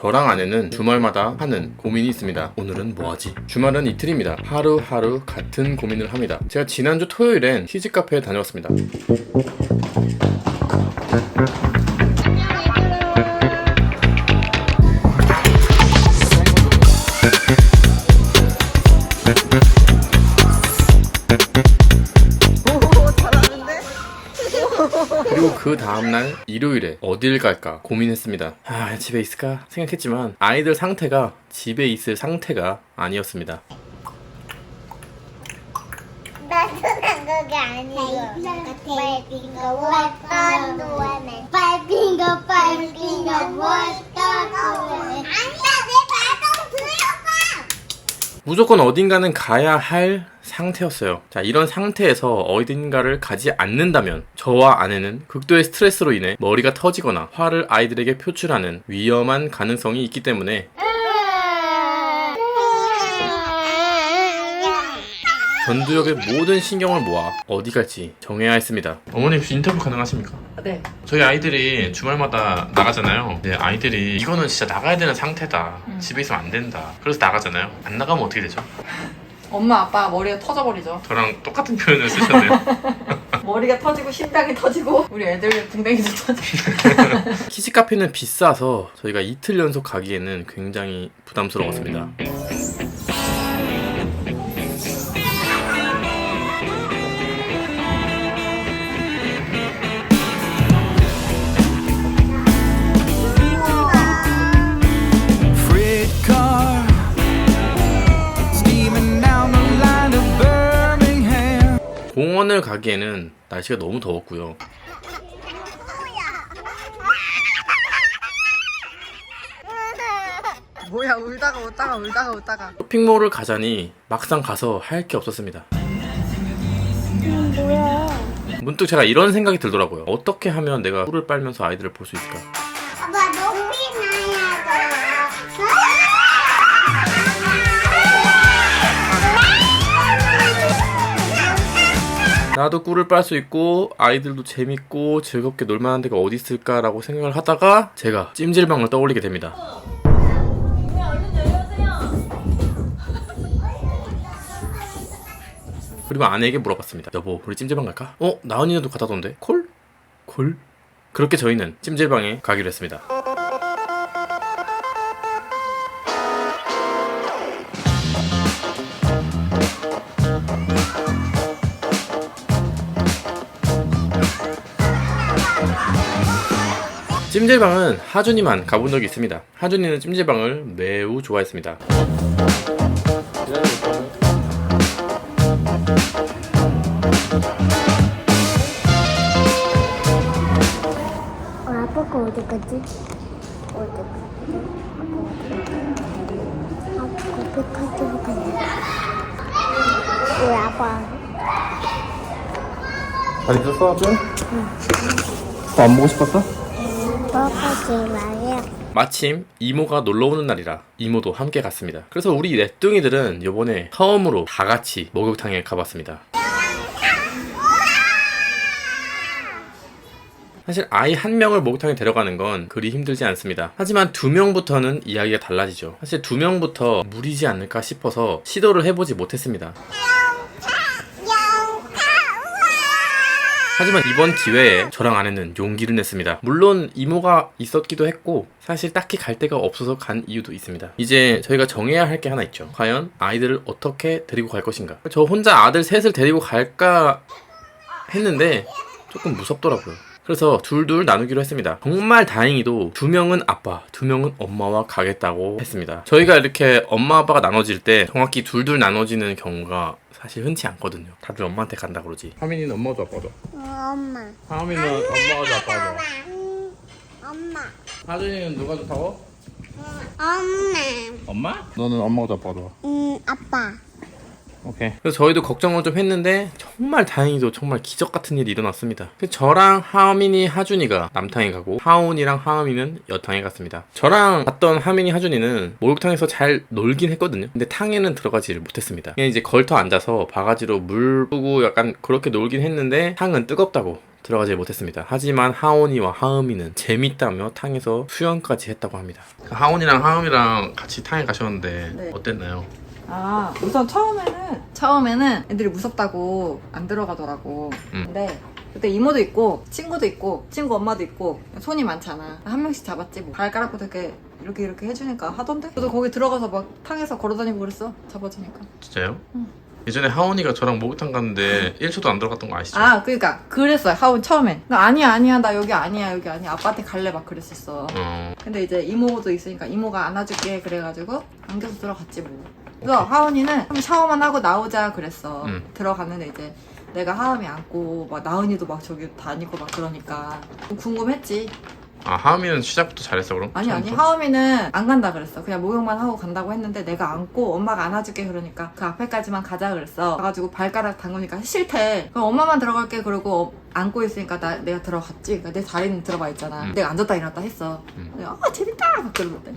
저랑 아내는 주말마다 하는 고민이 있습니다. 오늘은 뭐하지? 주말은 이틀입니다. 하루하루 같은 고민을 합니다. 제가 지난주 토요일엔 키즈카페에 다녀왔습니다. 그리고 그 다음날 일요일에 어딜 갈까 고민했습니다. 집에 있을까 생각했지만 아이들 상태가 집에 있을 상태가 아니었습니다. 나도 난 그게 아니고 빨핑거 왔던 노안에 빨핑거 왔던 노안에 아니야 내 발동 들려봐. 무조건 어딘가는 가야 할 상태였어요. 자, 이런 상태에서 어딘가를 가지 않는다면 저와 아내는 극도의 스트레스로 인해 머리가 터지거나 화를 아이들에게 표출하는 위험한 가능성이 있기 때문에 전두엽의 모든 신경을 모아 어디 갈지 정해야 했습니다. 어머니 혹시 인터뷰 가능하십니까? 네. 저희 아이들이 주말마다 나가잖아요. 근데 아이들이 이거는 진짜 나가야 되는 상태다. 집에 있으면 안 된다. 그래서 나가잖아요. 안 나가면 어떻게 되죠? 엄마 아빠 머리가 터져버리죠. 저랑 똑같은 표현을 쓰셨네요. 머리가 터지고 심장이 터지고 우리 애들 붕댕이도 터지고. 키즈카페는 비싸서 저희가 이틀 연속 가기에는 굉장히 부담스러웠습니다. 공원을 가기에는 날씨가 너무 더웠고요. 뭐야 울다가 웃다가. 쇼핑몰을 가자니 막상 가서 할 게 없었습니다. 문득 제가 이런 생각이 들더라고요. 어떻게 하면 내가 꿀을 빨면서 아이들을 볼 수 있을까? 아빠 높이 나야 돼. 나도 꿀을 빨 수 있고 아이들도 재밌고 즐겁게 놀만한 데가 어디 있을까라고 생각을 하다가 제가 찜질방을 떠올리게 됩니다. 그리고 아내에게 물어봤습니다. 여보, 우리 찜질방 갈까? 나은이네도 가다던데? 콜? 콜? 그렇게 저희는 찜질방에 가기로 했습니다. 찜질방은 하준이만 가본 적이 있습니다. 하준이는 찜질방을 매우 좋아했습니다. 아빠가 어디 갔지? 어디 갔지? 아빠가 백화점 갔네. 우리 아빠. 잘 있었어, 하준? 안 보고 싶었어? 먹지 마요. 마침 이모가 놀러오는 날이라 이모도 함께 갔습니다. 그래서 우리 넷둥이들은 이번에 처음으로 다 같이 목욕탕에 가봤습니다. 사실 아이 한 명을 목욕탕에 데려가는 건 그리 힘들지 않습니다. 하지만 2명부터는 이야기가 달라지죠. 사실 2명부터 무리지 않을까 싶어서 시도를 해보지 못했습니다. 하지만 이번 기회에 저랑 아내는 용기를 냈습니다. 물론 이모가 있었기도 했고 사실 딱히 갈 데가 없어서 간 이유도 있습니다. 이제 저희가 정해야 할 게 하나 있죠. 과연 아이들을 어떻게 데리고 갈 것인가. 저 혼자 아들 셋을 데리고 갈까 했는데 조금 무섭더라고요. 그래서 둘둘 나누기로 했습니다. 정말 다행히도 2명은 아빠, 2명은 엄마와 가겠다고 했습니다. 저희가 이렇게 엄마 아빠가 나눠질 때 정확히 둘둘 나눠지는 경우가 사실 흔치 않거든요. 다들 엄마한테 간다 그러지. 하민이는 엄마도 아빠도. 엄마. 하민이는 엄마도 아빠도. 엄마. 하준이는 누가 좋다고? 엄마. 엄마? 너는 엄마도 아빠도. 아빠. 오케이. 그래서 저희도 걱정을 좀 했는데 정말 다행히도 정말 기적 같은 일이 일어났습니다. 저랑 하민이, 하준이가 남탕에 가고 하온이랑 하은이는 여탕에 갔습니다. 저랑 갔던 하민이, 하준이는 목욕탕에서 잘 놀긴 했거든요. 근데 탕에는 들어가지를 못했습니다. 그냥 이제 걸터 앉아서 바가지로 물 뿌고 약간 그렇게 놀긴 했는데 탕은 뜨겁다고 들어가지 못했습니다. 하지만 하온이와 하음이는 재밌다며 탕에서 수영까지 했다고 합니다. 하온이랑 하음이랑 같이 탕에 가셨는데 네. 어땠나요? 아, 우선 처음에는 애들이 무섭다고 안 들어가더라고. 근데 그때 이모도 있고 친구도 있고 친구 엄마도 있고 손이 많잖아. 한 명씩 잡았지 뭐. 발가락부터 이렇게 해주니까 하던데? 저도 거기 들어가서 막 탕에서 걸어다니고 그랬어. 잡아주니까. 진짜요? 응. 예전에 하온이가 저랑 목욕탕 갔는데 1초도 안 들어갔던 거 아시죠? 아, 그러니까 그랬어요. 하온 처음에. 나 아니야 나 여기 아니야 아빠한테 갈래 막 그랬었어. 근데 이제 이모도 있으니까 이모가 안아줄게 그래가지고 안겨서 들어갔지 뭐. 그래서 하은이는 샤워만 하고 나오자 그랬어. 들어갔는데 이제 내가 하은이 안고 막 나은이도 막 저기 다니고 막 그러니까 궁금했지. 아, 하음이는 시작부터 잘했어 그럼? 아니 처음부터? 하은이는 안 간다 그랬어. 그냥 목욕만 하고 간다고 했는데 내가 안고 엄마가 안아줄게 그러니까 그 앞에까지만 가자 그랬어. 가가지고 발가락 담그니까 싫대. 그럼 엄마만 들어갈게 그러고 안고 있으니까 내가 들어갔지. 그러니까 내 다리는 들어가 있잖아. 내가 앉았다 일어났다 했어. 내가 재밌다 막 그러는데.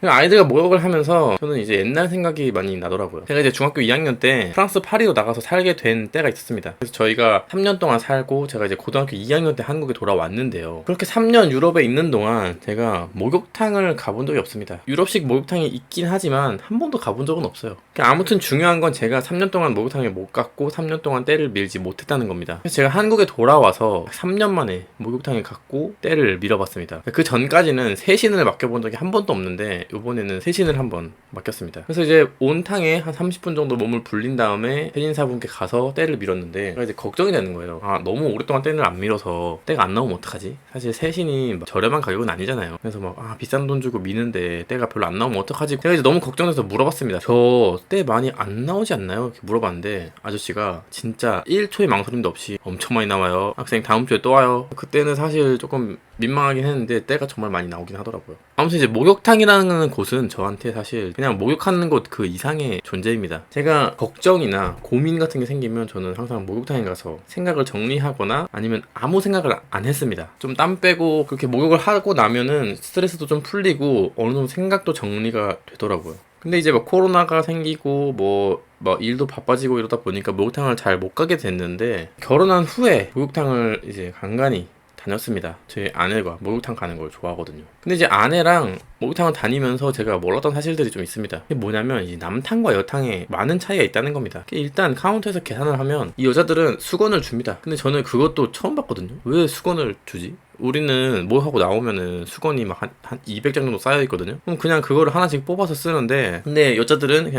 아이들과 목욕을 하면서 저는 이제 옛날 생각이 많이 나더라고요. 제가 이제 중학교 2학년 때 프랑스 파리로 나가서 살게 된 때가 있었습니다. 그래서 저희가 3년 동안 살고 제가 이제 고등학교 2학년 때 한국에 돌아왔는데요. 그렇게 3년 유럽에 있는 동안 제가 목욕탕을 가본 적이 없습니다. 유럽식 목욕탕이 있긴 하지만 한 번도 가본 적은 없어요. 아무튼 중요한 건 제가 3년 동안 목욕탕에 못 갔고 3년 동안 때를 밀지 못했다는 겁니다. 그래서 제가 한국에 돌아와서 3년 만에 목욕탕에 갔고 때를 밀어봤습니다. 그 전까지는 세신을 맡겨본 적이 한 번도 없는데 이번에는 세신을 한번 맡겼습니다. 그래서 이제 온탕에 한 30분 정도 몸을 불린 다음에 세신사분께 가서 때를 밀었는데 제가 이제 걱정이 되는 거예요. 아, 너무 오랫동안 때를 안 밀어서 때가 안 나오면 어떡하지? 사실 세신이 막 저렴한 가격은 아니잖아요. 그래서 막 비싼 돈 주고 미는데 때가 별로 안 나오면 어떡하지? 제가 이제 너무 걱정돼서 물어봤습니다. 저 때 많이 안 나오지 않나요? 이렇게 물어봤는데 아저씨가 진짜 1초의 망설임도 없이 엄청 많이 나와요. 학생 다음 주에 또 와요. 그때는 사실 조금 민망하긴 했는데 때가 정말 많이 나오긴 하더라고요. 아무튼 이제 목욕탕이라는 곳은 저한테 사실 그냥 목욕하는 곳 그 이상의 존재입니다. 제가 걱정이나 고민 같은 게 생기면 저는 항상 목욕탕에 가서 생각을 정리하거나 아니면 아무 생각을 안 했습니다. 좀 땀 빼고 그렇게 목욕을 하고 나면은 스트레스도 좀 풀리고 어느 정도 생각도 정리가 되더라고요. 근데 이제 막 코로나가 생기고 뭐 일도 바빠지고 이러다 보니까 목욕탕을 잘 못 가게 됐는데 결혼한 후에 목욕탕을 이제 간간히 다녔습니다. 저희 아내가 목욕탕 가는 걸 좋아하거든요. 근데 이제 아내랑 목욕탕을 다니면서 제가 몰랐던 사실들이 좀 있습니다. 그게 뭐냐면 이제 남탕과 여탕에 많은 차이가 있다는 겁니다. 일단 카운터에서 계산을 하면 이 여자들은 수건을 줍니다. 근데 저는 그것도 처음 봤거든요. 왜 수건을 주지? 우리는 뭐 하고 나오면은 수건이 막 한 200장 정도 쌓여 있거든요. 그럼 그냥 그거를 하나씩 뽑아서 쓰는데 근데 여자들은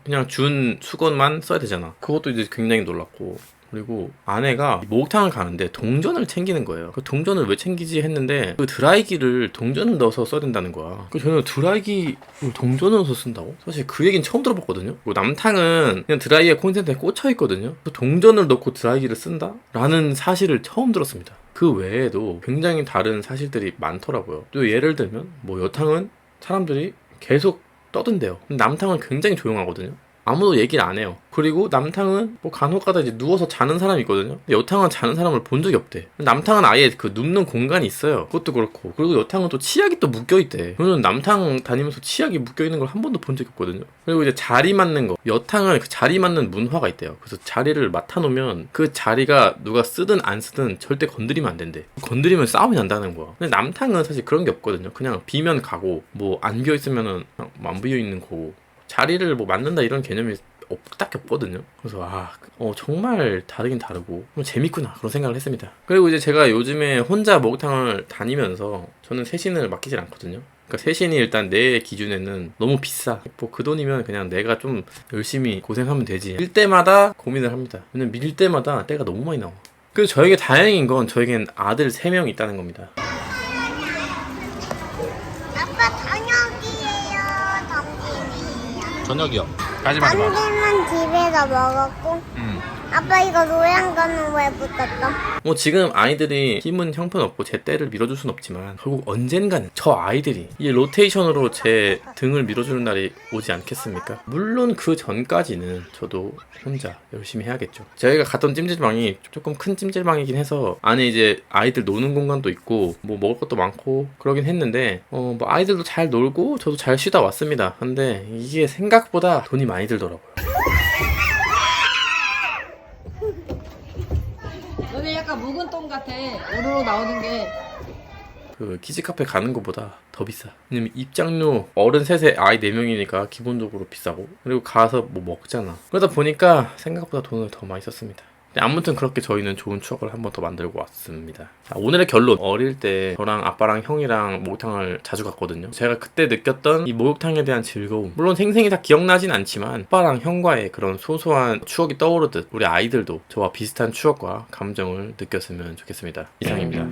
그냥 준 수건만 써야 되잖아. 그것도 이제 굉장히 놀랐고 그리고 아내가 목욕탕을 가는데 동전을 챙기는 거예요. 그 동전을 왜 챙기지 했는데 그 드라이기를 동전을 넣어서 써야 된다는 거야. 저는 드라이기를 동전을 넣어서 쓴다고? 사실 그 얘기는 처음 들어봤거든요. 그리고 남탕은 그냥 드라이기가 콘센트에 꽂혀 있거든요. 그 동전을 넣고 드라이기를 쓴다? 라는 사실을 처음 들었습니다. 그 외에도 굉장히 다른 사실들이 많더라고요. 또 예를 들면 뭐 여탕은 사람들이 계속 떠든대요. 남탕은 굉장히 조용하거든요. 아무도 얘기를 안 해요. 그리고 남탕은 뭐 간혹가다 이제 누워서 자는 사람이 있거든요. 근데 여탕은 자는 사람을 본 적이 없대. 남탕은 아예 그 눕는 공간이 있어요. 그것도 그렇고. 그리고 여탕은 또 치약이 또 묶여있대. 저는 남탕 다니면서 치약이 묶여있는 걸 한 번도 본 적이 없거든요. 그리고 이제 자리 맞는 거. 여탕은 그 자리 맞는 문화가 있대요. 그래서 자리를 맡아놓으면 그 자리가 누가 쓰든 안 쓰든 절대 건드리면 안 된대. 건드리면 싸움이 난다는 거야. 근데 남탕은 사실 그런 게 없거든요. 그냥 비면 가고 뭐 안 비어있으면은 안 비어있는 거고. 자리를 뭐 맞는다 이런 개념이 딱히 없거든요. 그래서 정말 다르긴 다르고 재밌구나 그런 생각을 했습니다. 그리고 이제 제가 요즘에 혼자 목욕탕을 다니면서 저는 세신을 맡기질 않거든요. 그러니까 세신이 일단 내 기준에는 너무 비싸. 뭐 그 돈이면 그냥 내가 좀 열심히 고생하면 되지. 밀 때마다 고민을 합니다. 왜냐면 밀 때마다 때가 너무 많이 나와. 그래서 저에게 다행인 건 저에겐 아들 3명 있다는 겁니다. 아빠 저녁이에요. 점심이에요. 저녁이요. 가지 마. 점심은 집에서 먹었고. 아빠 이거 노란 거는 왜 붙었어? 뭐 지금 아이들이 힘은 형편없고 제 때를 밀어줄 순 없지만 결국 언젠가는 저 아이들이 이 로테이션으로 제 등을 밀어주는 날이 오지 않겠습니까? 물론 그 전까지는 저도 혼자 열심히 해야겠죠. 저희가 갔던 찜질방이 조금 큰 찜질방이긴 해서 안에 이제 아이들 노는 공간도 있고 뭐 먹을 것도 많고 그러긴 했는데 뭐 아이들도 잘 놀고 저도 잘 쉬다 왔습니다. 근데 이게 생각보다 돈이 많이 들더라고요. 너네 약간 묵은 똥 같아. 게 우르르 나오는 게 그 키즈 카페 가는 것보다 더 비싸. 왜냐면 입장료 어른 셋에 아이 4명이니까 기본적으로 비싸고, 그리고 가서 뭐 먹잖아. 그러다 보니까 생각보다 돈을 더 많이 썼습니다. 아무튼 그렇게 저희는 좋은 추억을 한 번 더 만들고 왔습니다. 자, 오늘의 결론. 어릴 때 저랑 아빠랑 형이랑 목욕탕을 자주 갔거든요. 제가 그때 느꼈던 이 목욕탕에 대한 즐거움, 물론 생생히 다 기억나진 않지만 아빠랑 형과의 그런 소소한 추억이 떠오르듯 우리 아이들도 저와 비슷한 추억과 감정을 느꼈으면 좋겠습니다. 이상입니다.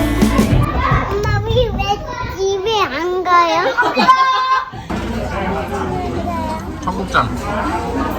엄마 우리 왜 집에 안 가요? 청국장.